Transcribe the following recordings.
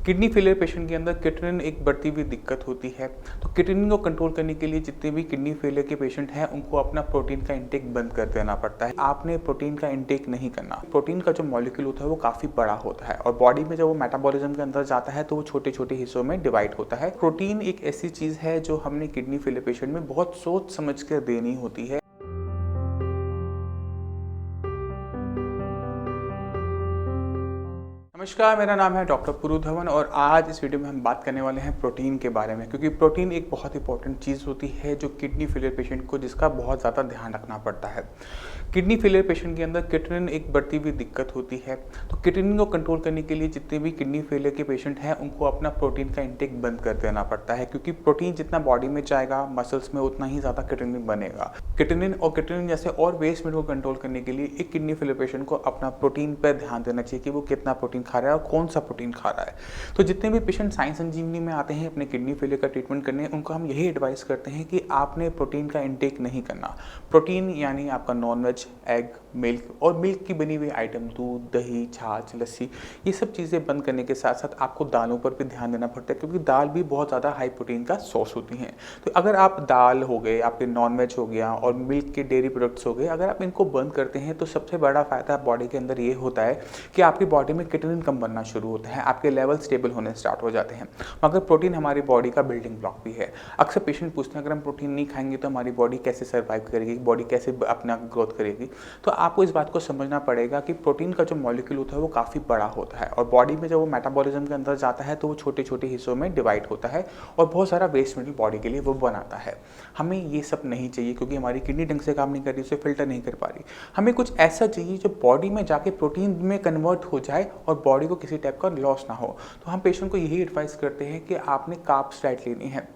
Kidney failure patient के अंदर creatinine एक बढ़ती हुई दिक्कत होती है। तो क्रिएटिनिन को कंट्रोल करने के लिए जितने भी किडनी फेलियर के पेशेंट हैं उनको अपना प्रोटीन का इंटेक बंद कर देना पड़ता है। आपने प्रोटीन का इंटेक नहीं करना। प्रोटीन का जो मॉलिक्यूल होता है वो काफ़ी बड़ा होता है और बॉडी में जब वो मेटाबॉलिज्म के अंदर जाता है तो वो छोटे छोटे हिस्सों में डिवाइड होता है। प्रोटीन एक ऐसी चीज़ है जो हमने किडनी फेलियर पेशेंट में बहुत सोच समझ कर देनी होती है। नमस्कार, मेरा नाम है डॉक्टर पुरु धवन और आज इस वीडियो में हम बात करने वाले हैं प्रोटीन के बारे में, क्योंकि प्रोटीन एक बहुत इंपॉर्टेंट चीज़ होती है जो किडनी फेलियर पेशेंट को जिसका बहुत ज़्यादा ध्यान रखना पड़ता है। किडनी फेलियर पेशेंट के अंदर क्रिएटिनिन एक बढ़ती हुई दिक्कत होती है। तो क्रिएटिनिन को कंट्रोल करने के लिए जितने भी किडनी फेलियर के पेशेंट हैं उनको अपना प्रोटीन का इंटेक बंद कर देना पड़ता है, क्योंकि प्रोटीन जितना बॉडी में जाएगा मसल्स में उतना ही ज़्यादा क्रिएटिनिन बनेगा। क्रिएटिनिन जैसे और वेस्ट मेटेरियल को कंट्रोल करने के लिए एक किडनी फेलियर पेशेंट को अपना प्रोटीन पर ध्यान देना चाहिए कि वो कितना प्रोटीन खा रहा है और कौन सा प्रोटीन खा रहा है। तो जितने भी पेशेंट साई संजीवनी में आते हैं अपने किडनी फेलियर का ट्रीटमेंट करने, उनको हम यही एडवाइस करते हैं कि आपने प्रोटीन का इंटेक नहीं करना। प्रोटीन यानी आपका नॉनवेज, एग, मिल्क और मिल्क की बनी हुई आइटम, दूध, दही, छाछ, लस्सी, ये सब चीज़ें बंद करने के साथ साथ आपको दालों पर भी ध्यान देना पड़ता है, क्योंकि दाल भी बहुत ज़्यादा हाई प्रोटीन का सोर्स होती हैं। तो अगर आप दाल हो गए, आपके नॉनवेज हो गया और मिल्क के डेयरी प्रोडक्ट्स हो गए, अगर आप इनको बंद करते हैं तो सबसे बड़ा फ़ायदा बॉडी के अंदर ये होता है कि आपकी बॉडी में क्रिएटिनिन कम बनना शुरू होता है, आपके लेवल स्टेबल होने स्टार्ट हो जाते हैं। मगर प्रोटीन हमारी बॉडी का बिल्डिंग ब्लॉक भी है। अक्सर पेशेंट पूछते हैं अगर हम प्रोटीन नहीं खाएंगे तो हमारी बॉडी कैसे सर्वाइव करेगी, बॉडी कैसे अपना ग्रोथ करेगी। तो आपको इस बात को समझना पड़ेगा कि प्रोटीन का जो मॉलिक्यूल होता है वो काफ़ी बड़ा होता है और बॉडी में जब वो मेटाबॉलिज्म के अंदर जाता है तो वो छोटे छोटे हिस्सों में डिवाइड होता है और बहुत सारा वेस्ट मटेरियल बॉडी के लिए वो बनाता है। हमें ये सब नहीं चाहिए, क्योंकि हमारी किडनी ढंग से काम नहीं कर रही, उसे फिल्टर नहीं कर पा रही। हमें कुछ ऐसा चाहिए जो बॉडी में जाके प्रोटीन में कन्वर्ट हो जाए और बॉडी को किसी टाइप का लॉस ना हो। तो हम पेशेंट को यही एडवाइस करते हैं कि आपने कार्ब्स डाइट लेनी है।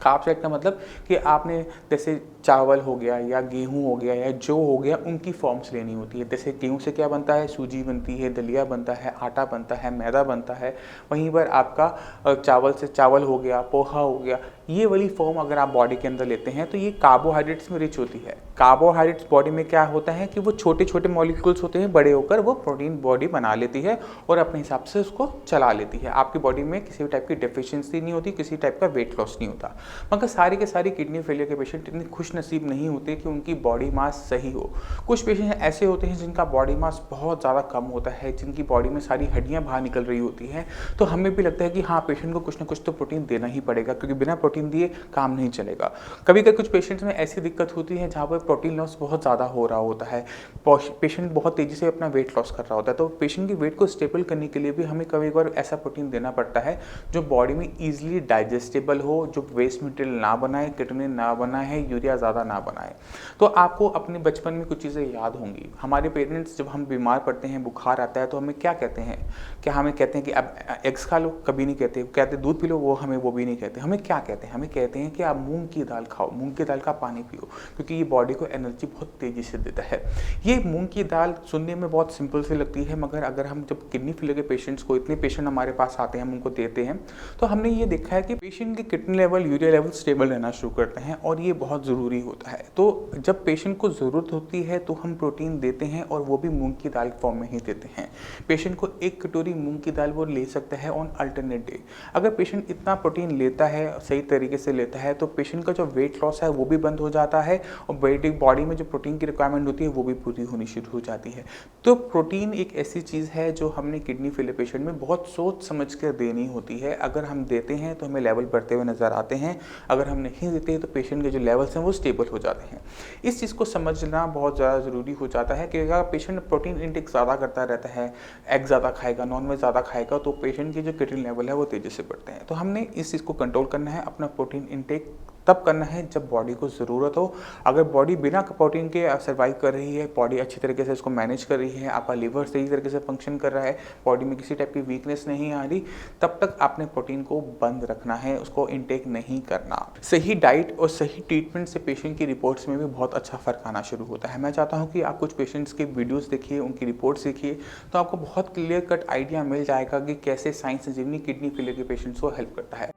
कार्ब्स डाइट का मतलब कि आपने जैसे चावल हो गया या गेहूं हो गया या जौ हो गया, उनकी फॉर्म्स लेनी होती है। जैसे गेहूं से क्या बनता है, सूजी बनती है, दलिया बनता है, आटा बनता है, मैदा बनता है। वहीं पर आपका चावल से चावल हो गया, पोहा हो गया, ये वाली फॉर्म अगर आप बॉडी के अंदर लेते हैं तो ये कार्बोहाइड्रेट्स में रिच होती है। कार्बोहाइड्रेट्स बॉडी में क्या होता है कि वो छोटे छोटे मॉलिक्यूल्स होते हैं, बड़े होकर वो प्रोटीन बॉडी बना लेती है और अपने हिसाब से उसको चला लेती है। आपकी बॉडी में किसी भी टाइप की डेफिशिएंसी नहीं होती, किसी टाइप का वेट लॉस नहीं होता। मगर सारी के सारी किडनी फेलियर के पेशेंट इतने खुश नसीब नहीं होते कि उनकी बॉडी मास सही हो। कुछ पेशेंट ऐसे होते हैं जिनका बॉडी मास बहुत ज़्यादा कम होता है, जिनकी बॉडी में सारी हड्डियाँ बाहर निकल रही होती हैं। तो हमें भी लगता है कि हाँ, पेशेंट को कुछ ना कुछ तो प्रोटीन देना ही पड़ेगा, क्योंकि बिना प्रोटीन दिए काम नहीं चलेगा। कभी कभी कुछ पेशेंट्स में ऐसी दिक्कत होती है जहाँ पर प्रोटीन लॉस बहुत ज़्यादा हो रहा होता है, पेशेंट बहुत तेज़ी से अपना वेट लॉस कर रहा होता है। तो पेशेंट की वेट को स्टेबल करने के लिए भी हमें कभी कभार ऐसा प्रोटीन देना पड़ता है जो बॉडी में ईजिली डाइजेस्टेबल हो, जो वेस्ट मटेरियल ना बनाए, क्रिएटिनिन ना बनाए, यूरिया ज़्यादा ना बनाए। तो आपको अपने बचपन में कुछ चीज़ें याद होंगी। हमारे पेरेंट्स जब हम बीमार पड़ते हैं, बुखार आता है, तो हमें क्या कहते हैं? क्या हमें कहते हैं कि अब एग्स खा लो? कभी नहीं कहते। कहते दूध पी लो? वो भी नहीं कहते। हमें क्या कहते हैं? हमें कहते हैं कि आप मूंग की दाल खाओ, मूंग की दाल का पानी पियो, क्योंकि ये बॉडी को एनर्जी बहुत तेज़ी से देता है। ये मूंग की दाल सुनने में बहुत सिंपल सी लगती है, मगर अगर हम जब किडनी फेलियर के पेशेंट्स को, इतने पेशेंट हमारे पास आते हैं, हम उनको देते हैं, तो हमने ये देखा है कि पेशेंट के kidney level, urea level stable रहना शुरू करते हैं और ये बहुत ज़रूरी होता है। तो जब पेशेंट को ज़रूरत होती है तो हम प्रोटीन देते हैं और वो भी मूंग की दाल फॉर्म में ही देते हैं। पेशेंट को एक कटोरी मूंग की दाल वो ले सकता है ऑन अल्टरनेट डे। अगर पेशेंट इतना प्रोटीन लेता है, सही तरीके से लेता है, तो पेशेंट का जो वेट लॉस है वो भी बंद हो जाता है और बॉडी में जो प्रोटीन की रिक्वायरमेंट होती है वो भी पूरी होनी शुरू हो जाती है। तो प्रोटीन एक ऐसी चीज़ है जो हमने किडनी फेलियर पेशेंट में बहुत सोच समझ कर देनी होती है। अगर हम देते हैं तो हमें लेवल बढ़ते हुए नज़र आते हैं, अगर हम नहीं देते हैं तो पेशेंट के जो लेवल्स हैं वो स्टेबल हो जाते हैं। इस चीज़ को समझना बहुत ज़्यादा ज़रूरी हो जाता है कि अगर पेशेंट प्रोटीन इंटेक ज़्यादा करता रहता है, एग ज़्यादा खाएगा, नॉनवेज ज़्यादा खाएगा, तो पेशेंट की जो क्रिएटिनिन लेवल है वो तेज़ी से बढ़ते हैं। तो हमने इस चीज़ को कंट्रोल करना है। अपना प्रोटीन इंटेक तब करना है जब बॉडी को ज़रूरत हो। अगर बॉडी बिना प्रोटीन के सर्वाइव कर रही है, बॉडी अच्छी तरीके से इसको मैनेज कर रही है, आपका लीवर सही तरीके से फंक्शन कर रहा है, बॉडी में किसी टाइप की वीकनेस नहीं आ रही, तब तक आपने प्रोटीन को बंद रखना है, उसको इनटेक नहीं करना। सही डाइट और सही ट्रीटमेंट से पेशेंट की रिपोर्ट्स में भी बहुत अच्छा फ़र्क आना शुरू होता है। मैं चाहता हूँ कि आप कुछ पेशेंट्स के वीडियोज़ देखिए, उनकी रिपोर्ट्स देखिए, तो आपको बहुत क्लियर कट आइडिया मिल जाएगा कि कैसे साई संजीवनी किडनी फेलियर के पेशेंट्स को हेल्प करता है।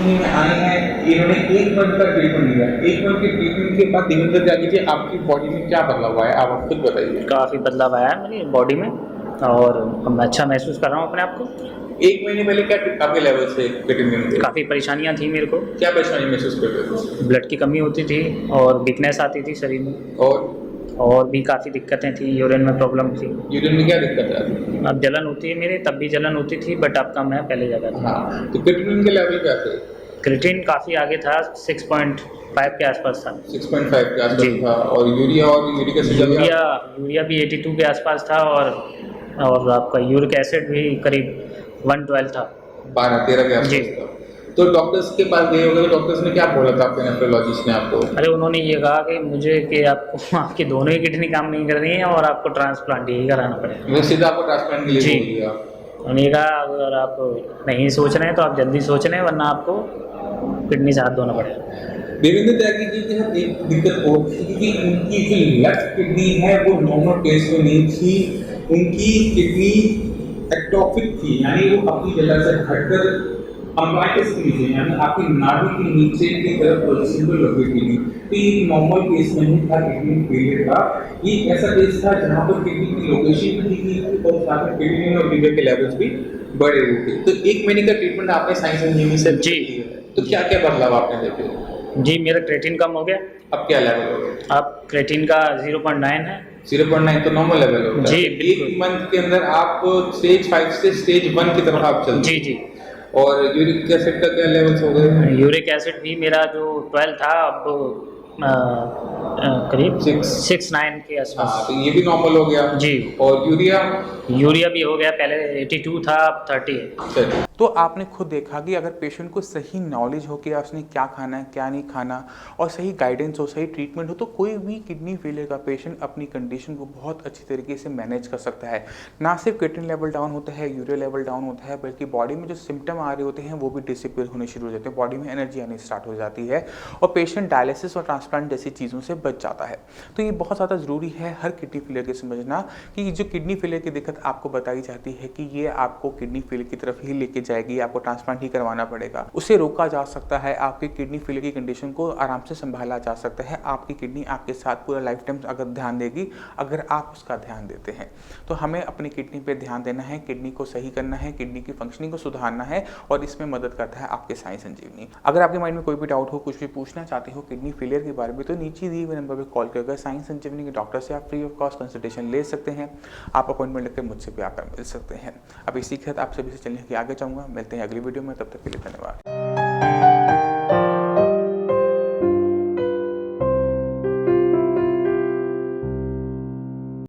संजीवनी में आए हैं, इन्होंने 1 मंथ का ट्रीटमेंट लिया। 1 मंथ के ट्रीटमेंट के बाद देवेंद्र त्यागी जी आपकी बॉडी में क्या बदलाव आया, आप खुद बताइए। काफ़ी बदलाव आया है मेरी बॉडी में और मैं अच्छा महसूस कर रहा हूँ अपने आप को। 1 महीने पहले क्या आपके लेवल से क्रिएटिनिन के? काफ़ी परेशानियाँ थी मेरे को। क्या परेशानी महसूस कर रहे थे? ब्लड की कमी होती थी और वीकनेस आती थी शरीर में, और भी काफ़ी दिक्कतें थी। यूरिन में प्रॉब्लम थी। यूरिन में क्या दिक्कत है? अब जलन होती है मेरे, तब भी जलन होती थी बट अब कम है, पहले ज़्यादा था। हाँ, तो क्रिएटिनिन के लेवल क्या थे? क्रिएटिनिन काफ़ी आगे था, 6.5 के आसपास था। 6.5 के आसपास जी। था। और यूरिक एसिड यूरिया भी 82 के आसपास था और आपका यूरिक एसिड भी करीब 112 था। 12-13 के जी। आसपास था। तो डॉक्टर्स के पास गए होंगे, तो डॉक्टर्स ने क्या बोला था आपके नेफ्रोलॉजिस्ट ने आपको? अरे उन्होंने ये कहा कि मुझे कि आपको आपकी दोनों ही किडनी काम नहीं कर रही हैं और आपको ट्रांसप्लांट ही कराना पड़ेगा। वो सीधा आपको ट्रांसप्लांट के लिए जी। बोल दिया? उन्होंने कहा अगर आप नहीं सोच रहे हैं तो आप जल्दी सोच लें, वरना आपको किडनी से हाथ धोना पड़ेगा। देवेंद्र त्यागी जी के साथ एक दिक्कत और थी कि उनकी जो लेफ्ट किडनी है वो नॉर्मल केस में नहीं थी। उनकी किडनी एक्टोपिक थी, यानी वो अपनी जगह से हटकर अम्बाइटिस के नीचे, यानी आपकी नाभि के नीचे की तरफ पोजीशन पर लोकेटेड थी। तो ये नॉर्मल केस नहीं था, किडनी फेलियर का। ये ऐसा केस था जहाँ पर किडनी की लोकेशन भी दी गई थी और साथ में किडनी और लीवर के लेवल्स भी बढ़े हुए थे। तो 1 महीने का ट्रीटमेंट आपने साइंस संजीवनी से जी। लिया। तो क्या क्या बदलाव आपने देखे? जी, मेरा क्रेटिन कम हो गया। अब क्या लेवल हो गया? अब क्रेटिन का 0.9 है। 0.9 तो नॉर्मल लेवल होता है। जी, बिल्कुल। 1 मंथ के अंदर आप स्टेज 5 से स्टेज 1 की तरफ आप चलते जी हैं। जी। और यूरिक एसिड का क्या लेवल्स हो गए? यूरिक एसिड भी मेरा जो 12 था अब करीब 6-9 के हाँ, आसपास। तो ये भी नॉर्मल हो गया। जी। और यूरिया भी हो गया, पहले 82 था अब 30 है। चलिए। तो आपने खुद देखा कि अगर पेशेंट को सही नॉलेज हो कि उसने क्या खाना है क्या नहीं खाना, और सही गाइडेंस हो, सही ट्रीटमेंट हो, तो कोई भी किडनी फेलियर का पेशेंट अपनी कंडीशन को बहुत अच्छी तरीके से मैनेज कर सकता है। ना सिर्फ क्रिएटिनिन लेवल डाउन होता है, यूरिया लेवल डाउन होता है, बल्कि बॉडी में जो सिम्टम आ रहे होते हैं वो भी डिसिपियर होने शुरू हो जाते हैं, बॉडी में एनर्जी आनी स्टार्ट हो जाती है और पेशेंट डायलिसिस और ट्रांसप्लांट जैसी चीज़ों से बच जाता है। तो ये बहुत ज़्यादा ज़रूरी है हर किडनी फेलियर के समझना कि जो किडनी फेलियर की दिक्कत आपको बताई जाती है कि ये आपको किडनी फेलियर की तरफ ही लेके जाएगी, आपको ट्रांसप्लांट ही करवाना पड़ेगा, उसे रोका जा सकता है। आपकी किडनी फेलियर की कंडीशन को आराम से संभाला जा सकता है। आपकी किडनी आपके साथ पूरा लाइफ टाइम अगर ध्यान देगी, अगर आप उसका ध्यान देते हैं। तो हमें अपनी किडनी पे ध्यान देना है, किडनी को सही करना है, किडनी की फंक्शनिंग को सुधारना है, और इसमें मदद करता है आपके साइंस संजीवनी। अगर आपके माइंड में कोई भी डाउट हो, कुछ भी पूछना चाहते हो किडनी फेलियर के बारे में, तो नीचे दिए हुए नंबर पर कॉल करके साइंस संजीवनी के डॉक्टर से आप फ्री ऑफ कॉस्ट कंसल्टेशन ले सकते हैं। आप अपॉइंटमेंट लेकर मुझसे भी आकर मिल सकते हैं। अब इसी के साथ आप सभी से चलने के आगे चाहूँगा। मिलते हैं अगली वीडियो में, तब तक के लिए धन्यवाद।